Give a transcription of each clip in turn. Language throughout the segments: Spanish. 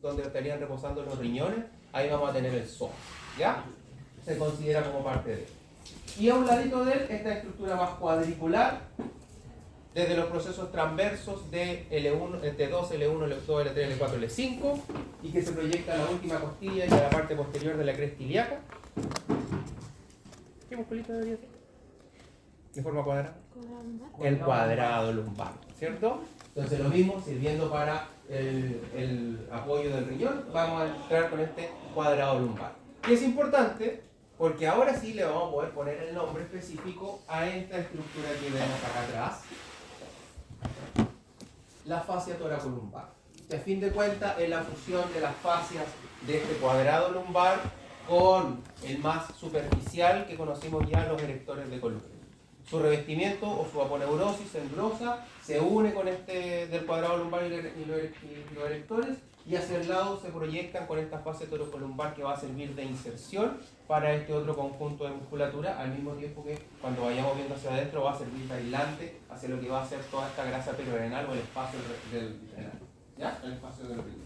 donde estarían reposando los riñones, ahí vamos a tener el psoas, ¿ya? Se considera como parte de él. Y a un ladito de él, esta estructura más cuadricular, desde los procesos transversos de L1, T2, L1, L2, L3, L4, L5, y que se proyecta a la última costilla y a la parte posterior de la cresta ilíaca. ¿Qué musculito debería ser? ¿De forma cuadrada? El cuadrado lumbar, ¿cierto? Entonces lo mismo, sirviendo para el apoyo del riñón, vamos a entrar con este cuadrado lumbar. Y es importante porque ahora sí le vamos a poder poner el nombre específico a esta estructura que vemos acá atrás, la fascia toracolumbar. Que a fin de cuentas es la fusión de las fascias de este cuadrado lumbar con el más superficial que conocimos ya, los erectores de columna. Su revestimiento o su aponeurosis se engrosa, se une con este del cuadrado lumbar y los erectores, y hacia el lado se proyectan con esta fascia toracolumbar que va a servir de inserción para este otro conjunto de musculatura, al mismo tiempo que cuando vayamos viendo hacia adentro va a servir de aislante hacia lo que va a ser toda esta grasa perirenal o el espacio del renal, ¿ya? El espacio del riñón.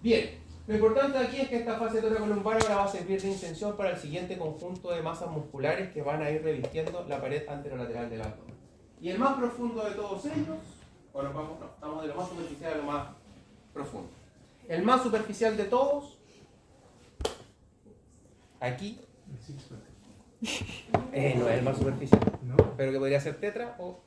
Bien, lo importante aquí es que esta fascia toracolumbar ahora va a servir de inserción para el siguiente conjunto de masas musculares que van a ir revistiendo la pared anterolateral del abdomen. Y el más profundo de todos ellos, o nos vamos, no, estamos de lo más superficial a lo más profundo. El más superficial de todos, aquí, no es el más superficial, ¿no? Pero que podría ser tetra o,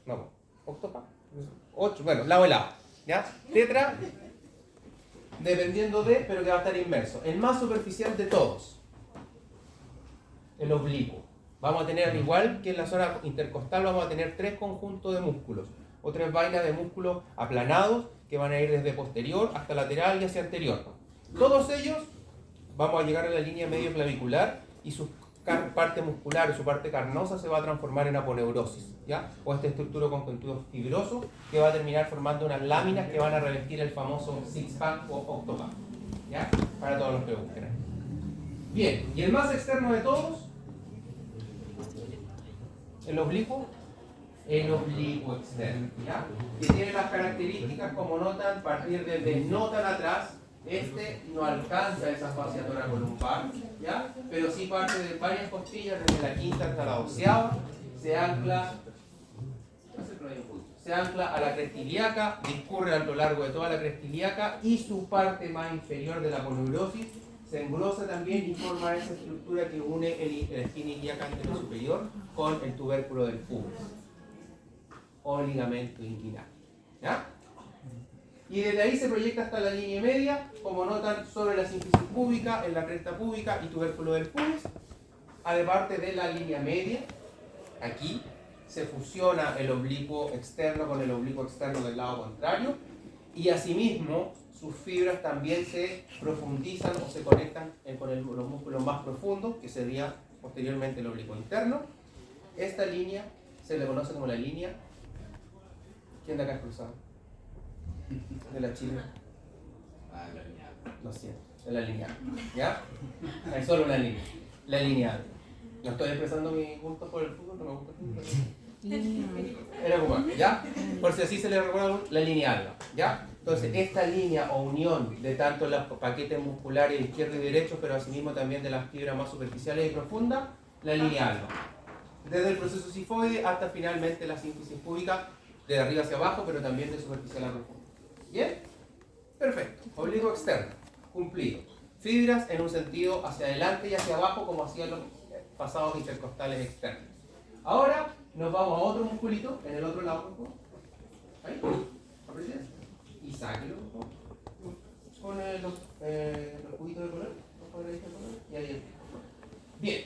no, octopa, 8, bueno, lado y lado, ¿ya? Tetra, dependiendo de, pero que va a estar inmerso. El más superficial de todos, el oblicuo. Vamos a tener, al igual que en la zona intercostal, vamos a tener 3 conjuntos de músculos, o 3 vainas de músculos aplanados, que van a ir desde posterior hasta lateral y hacia anterior. Todos ellos vamos a llegar a la línea medio clavicular y su parte muscular y su parte carnosa se va a transformar en aponeurosis, ¿ya? O este estructura conjuntivo fibroso que va a terminar formando unas láminas que van a revestir el famoso six-pack o octopack, ¿ya? Para todos los que busquen. Bien, y el más externo de todos, el oblicuo. El oblicuo externo, ¿ya? Que tiene las características, como notan, partir desde no tan atrás. Este no alcanza esa fascia toracolumbar, ¿ya? Pero sí parte de varias costillas, desde la quinta hasta la doceava, se ancla a la cresta ilíaca, discurre a lo largo de toda la cresta ilíaca, y su parte más inferior de la aponeurosis se engrosa también y forma esa estructura que une la esquina ilíaca anterior superior con el tubérculo del pubis o ligamento inguinal, ¿ya? Y desde ahí se proyecta hasta la línea media, como notan, sobre la sínfisis púbica, en la cresta púbica y tubérculo del pubis. Aparte de la línea media, aquí se fusiona el oblicuo externo con el oblicuo externo del lado contrario, y asimismo sus fibras también se profundizan o se conectan con los músculos más profundos, que sería posteriormente el oblicuo interno. Esta línea se le conoce como la línea... ¿Quién de acá es cruzado? De la Chile. La lineal. Lo siento, de la lineal. ¿Ya? Hay solo una línea. La lineal. No estoy expresando mi gusto por el fútbol, no me gusta el fútbol. Era como, ¿ya? Por si así se le recuerda, la lineal. ¿Ya? Entonces, esta línea o unión de tanto los paquetes musculares izquierdo y derecho, pero asimismo también de las fibras más superficiales y profundas, la lineal. Desde el proceso sifoide hasta finalmente la sínfisis púbica, de arriba hacia abajo, pero también de superficial a profundo. ¿Bien? Perfecto. Oblicuo externo, cumplido. Fibras en un sentido hacia adelante y hacia abajo, como hacían los pasados intercostales externos. Ahora nos vamos a otro musculito, en el otro lado. Ahí, ¿aparece? Y sáquelo con los cubitos de color. Y ahí. Bien.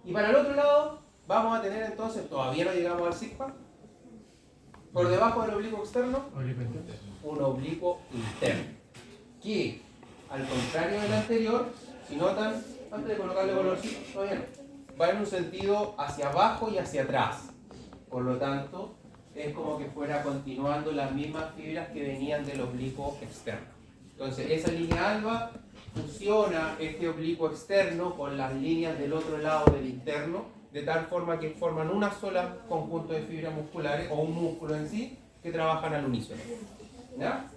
Y para el otro lado, vamos a tener entonces, todavía no llegamos al six-pack. Por debajo del oblicuo externo, un oblicuo interno, que al contrario del anterior, si notan, antes de colocarle colorcito, todavía no, va en un sentido hacia abajo y hacia atrás. Por lo tanto, es como que fuera continuando las mismas fibras que venían del oblicuo externo. Entonces, esa línea alba fusiona este oblicuo externo con las líneas del otro lado del interno, de tal forma que forman una sola conjunto de fibras musculares o un músculo en sí que trabajan al unísono. ¿Ya?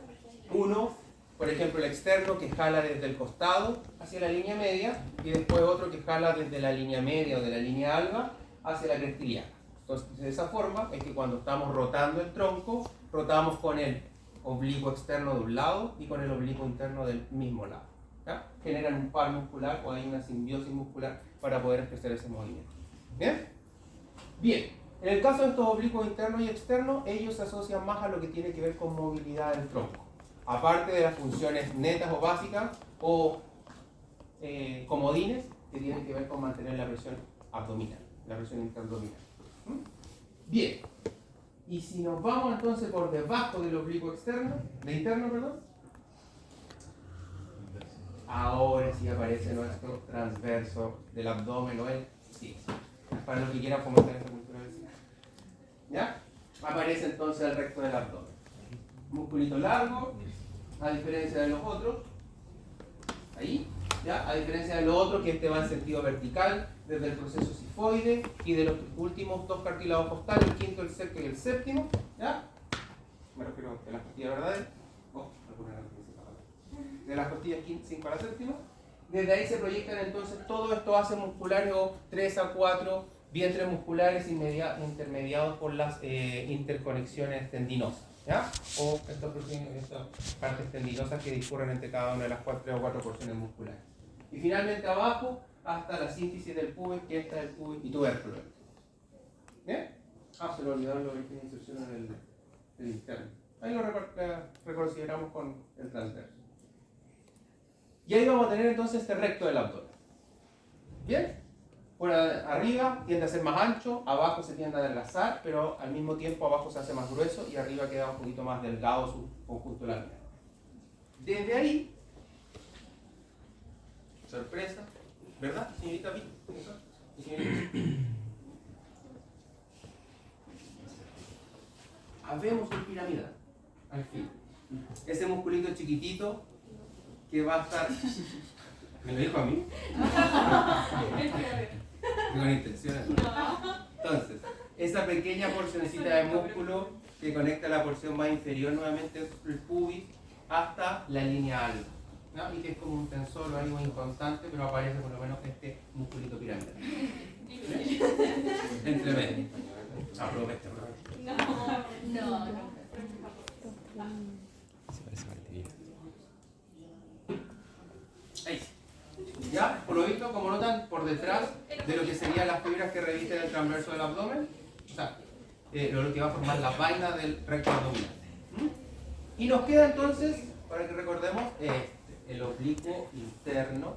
Uno Por ejemplo, el externo que jala desde el costado hacia la línea media y después otro que jala desde la línea media o de la línea alba hacia la cresta ilíaca. Entonces, de esa forma es que cuando estamos rotando el tronco, rotamos con el oblicuo externo de un lado y con el oblicuo interno del mismo lado. ¿Ya? Generan un par muscular o hay una simbiosis muscular para poder expresar ese movimiento. ¿Bien? Bien. En el caso de estos oblicuos internos y externos, ellos se asocian más a lo que tiene que ver con movilidad del tronco. Aparte de las funciones netas o básicas o comodines que tienen que ver con mantener la presión abdominal, la presión interabdominal. Bien. Y si nos vamos entonces por debajo del oblicuo externo, de interno, perdón, ahora sí aparece nuestro transverso del abdomen o el sí. Para los que quieran fomentar esta cultura del sí. ¿Ya? Aparece entonces el recto del abdomen. Musculito largo, a diferencia de los otros, ahí, ¿ya? A diferencia de los otros que este va en sentido vertical, desde el proceso sifoide y de los últimos dos cartílagos costales, el quinto, el sexto y el séptimo, ¿ya? Me refiero a las costillas verdaderas, de las costillas 5 a la séptima. Desde ahí se proyectan entonces todos estos haces musculares o 3 a 4 vientres musculares intermediados por las interconexiones tendinosas, ¿ya? O estas partes tendinosas que discurren entre cada una de las 3 o 4 porciones musculares. Y finalmente abajo hasta la síntesis del pubis, que esta es el pubis y tubérculo. ¿Bien? Ah, se lo olvidaron los orígenes de inserción en el interno. Ahí lo reconsideramos con el transverso. Y ahí vamos a tener entonces este recto del abdomen. ¿Bien? Por arriba tiende a ser más ancho, abajo se tiende a adelgazar, pero al mismo tiempo abajo se hace más grueso y arriba queda un poquito más delgado su conjunto labial. Desde ahí, sorpresa, ¿verdad, señorita Vicky? Habemos un piramidal, al fin. Ese musculito chiquitito que va a estar... ¿Me lo dijo a mí? Con intenciones. Entonces, esa pequeña porcioncita de músculo que conecta la porción más inferior nuevamente el pubis hasta la línea alba, ¿no? Y que es como un tensor o algo inconstante, pero aparece por lo menos este musculito piramidal. Entre medio. Aprovecha. No. Se parece a Valdivia. Ahí. Ya, por lo visto, como notan, por detrás de lo que serían las fibras que revisten el transverso del abdomen, o sea, lo que va a formar la vaina del recto abdominal. Y nos queda entonces, para que recordemos, el oblicuo interno,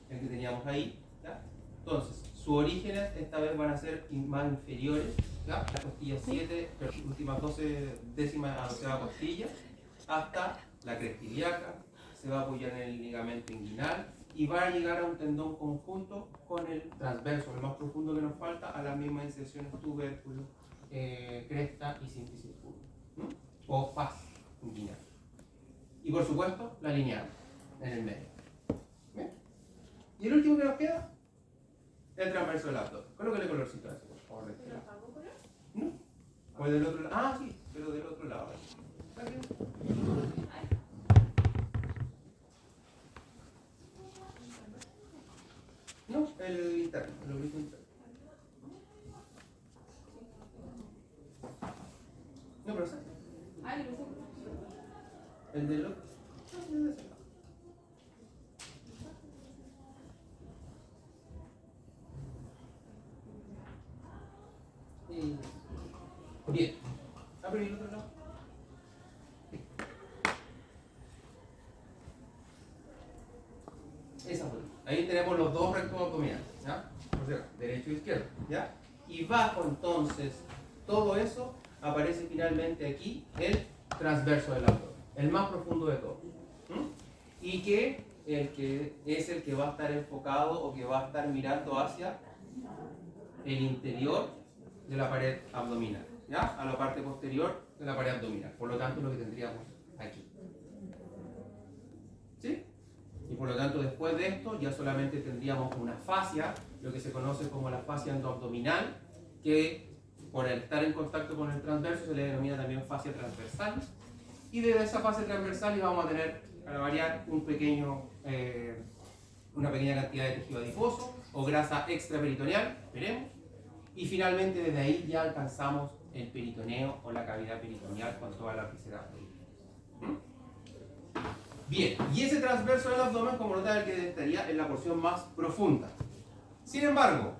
el que teníamos ahí. ¿Ya? Entonces, sus orígenes esta vez van a ser más inferiores, ¿ya? La costilla 7, pero las últimas 12 décimas a la 12ª costilla, hasta la cresta ilíaca. Se va a apoyar en el ligamento inguinal y va a llegar a un tendón conjunto con el transverso, el más profundo que nos falta, a las mismas inserciones tubérculo, cresta y síntesis pública, o faz inguinal. Y por supuesto, la lineal en el medio. ¿Bien? Y el último que nos queda, el transverso del abdomen. Colóquele colorcito a eso, por favor. ¿No? O del otro lado. Ah, sí, pero del otro lado. No, el interno, el oblicuo interno. No, pero ¿sabes? El del otro. Bien. Ah, pero ¿y el otro lado? Esa fue. Ahí tenemos los dos rectos abdominales, ¿ya? O sea, derecho e izquierdo, ¿ya? Y bajo entonces todo eso aparece finalmente aquí el transverso del abdomen, el más profundo de todos. Y que es el que va a estar enfocado o que va a estar mirando hacia el interior de la pared abdominal, ¿ya? A la parte posterior de la pared abdominal. Por lo tanto, lo que tendríamos aquí. ¿Sí? Y por lo tanto, después de esto, ya solamente tendríamos una fascia, lo que se conoce como la fascia endoabdominal, que por estar en contacto con el transverso se le denomina también fascia transversal, y desde esa fase transversal vamos a tener, para variar, una pequeña cantidad de tejido adiposo o grasa extraperitoneal, veremos, y finalmente desde ahí ya alcanzamos el peritoneo o la cavidad peritoneal con toda la visceral. Bien, y ese transverso del abdomen, como notan, el que estaría en la porción más profunda. Sin embargo,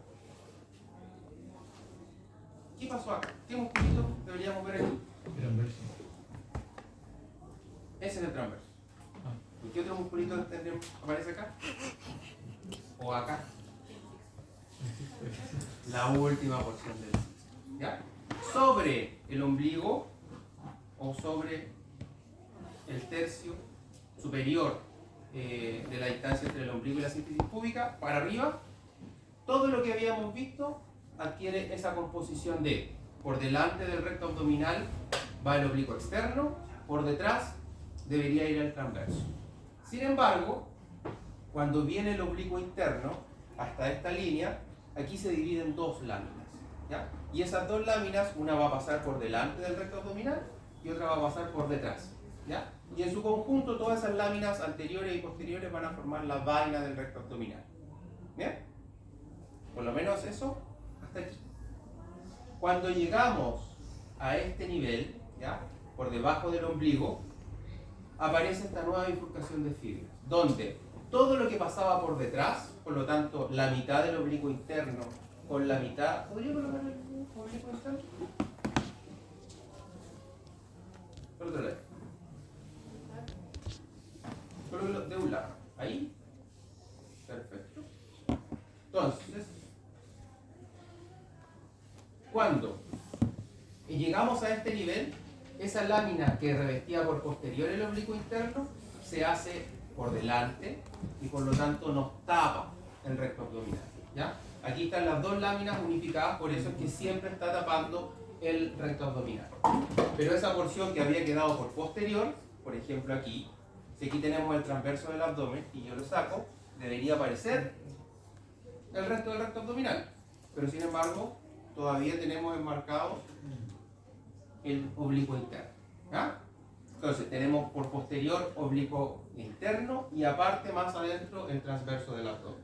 ¿qué pasó acá? ¿Qué musculito deberíamos ver aquí? Ese es el transverso. ¿Y qué otro musculito aparece acá? ¿O acá? La última porción del sexo. ¿Ya? Sobre el ombligo o sobre el tercio superior de la distancia entre el ombligo y la síntesis púbica, para arriba, todo lo que habíamos visto adquiere esa composición de: por delante del recto abdominal va el oblicuo externo, por detrás debería ir el transverso. Sin embargo, cuando viene el oblicuo interno hasta esta línea, aquí se divide en dos láminas, ¿ya? Y esas dos láminas, una va a pasar por delante del recto abdominal y otra va a pasar por detrás, ¿ya? Y en su conjunto todas esas láminas anteriores y posteriores van a formar la vaina del recto abdominal. ¿Bien? Por lo menos eso hasta aquí. Cuando llegamos a este nivel, ¿ya?, por debajo del ombligo, aparece esta nueva bifurcación de fibras, donde todo lo que pasaba por detrás, por lo tanto la mitad del oblicuo interno con la mitad... ¿Podría colocar el oblicuo interno? Por otro lado. Solo de un lado. Ahí. Perfecto. Entonces, cuando llegamos a este nivel, esa lámina que revestía por posterior el oblicuo interno se hace por delante y por lo tanto nos tapa el recto abdominal, ¿ya? Aquí están las dos láminas unificadas, por eso es que siempre está tapando el recto abdominal. Pero esa porción que había quedado por posterior, por ejemplo aquí, si aquí tenemos el transverso del abdomen y yo lo saco, debería aparecer el resto del recto abdominal. Pero sin embargo, todavía tenemos enmarcado el oblicuo interno, ¿ya? Entonces tenemos por posterior oblicuo interno y aparte más adentro el transverso del abdomen.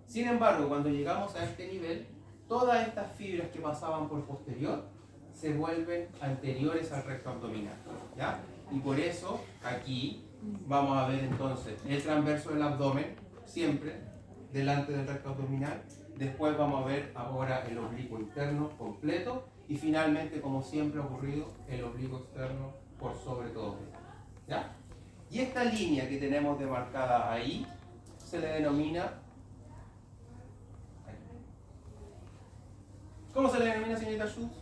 Sin embargo, cuando llegamos a este nivel, todas estas fibras que pasaban por posterior se vuelven anteriores al recto abdominal, ¿ya? Y por eso aquí vamos a ver entonces el transverso del abdomen siempre delante del recto abdominal. Después vamos a ver ahora el oblicuo interno completo y finalmente, como siempre ha ocurrido, el oblicuo externo por sobre todo, ¿ya? Y esta línea que tenemos demarcada ahí se le denomina... ¿Cómo se le denomina, señorita Schultz?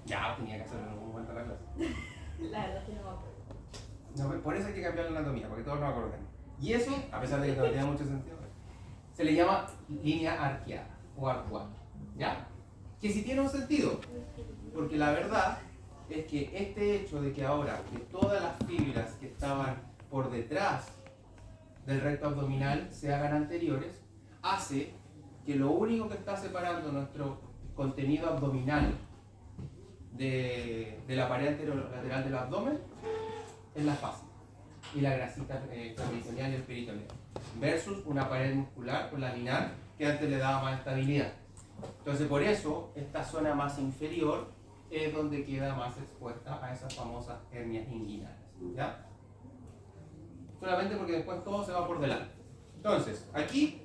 Ya, tenía que hacerlo en algún momento de la clase. La verdad que no me acuerdo. No, por eso hay que cambiar la anatomía, porque todos nos acordemos. Y eso, a pesar de que no tiene mucho sentido, se le llama línea arqueada o arcuada, ¿ya? Que sí tiene un sentido, porque la verdad es que este hecho de que ahora que todas las fibras que estaban por detrás del recto abdominal se hagan anteriores, hace que lo único que está separando nuestro contenido abdominal de la pared anterolateral del abdomen es la fascia y la grasita peritoneal y el peritoneo, versus una pared muscular o laminar que antes le daba más estabilidad. Entonces, por eso esta zona más inferior es donde queda más expuesta a esas famosas hernias inguinales, ¿ya? Solamente porque después todo se va por delante. Entonces, aquí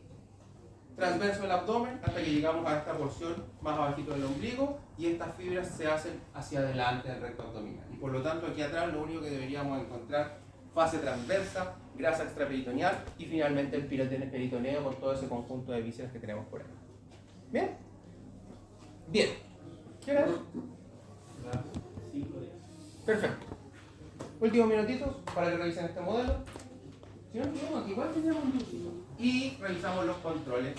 transverso del abdomen hasta que llegamos a esta porción más abajito del ombligo y estas fibras se hacen hacia adelante del recto abdominal. Y por lo tanto aquí atrás lo único que deberíamos encontrar, fase transversa, grasa extraperitoneal y finalmente el peritoneo con todo ese conjunto de vísceras que tenemos por ahí. ¿Bien? Bien. ¿Qué hora es? Perfecto. Últimos minutitos para que revisen este modelo. ¿Sí? Aquí igual teníamos un minutito. Y revisamos los controles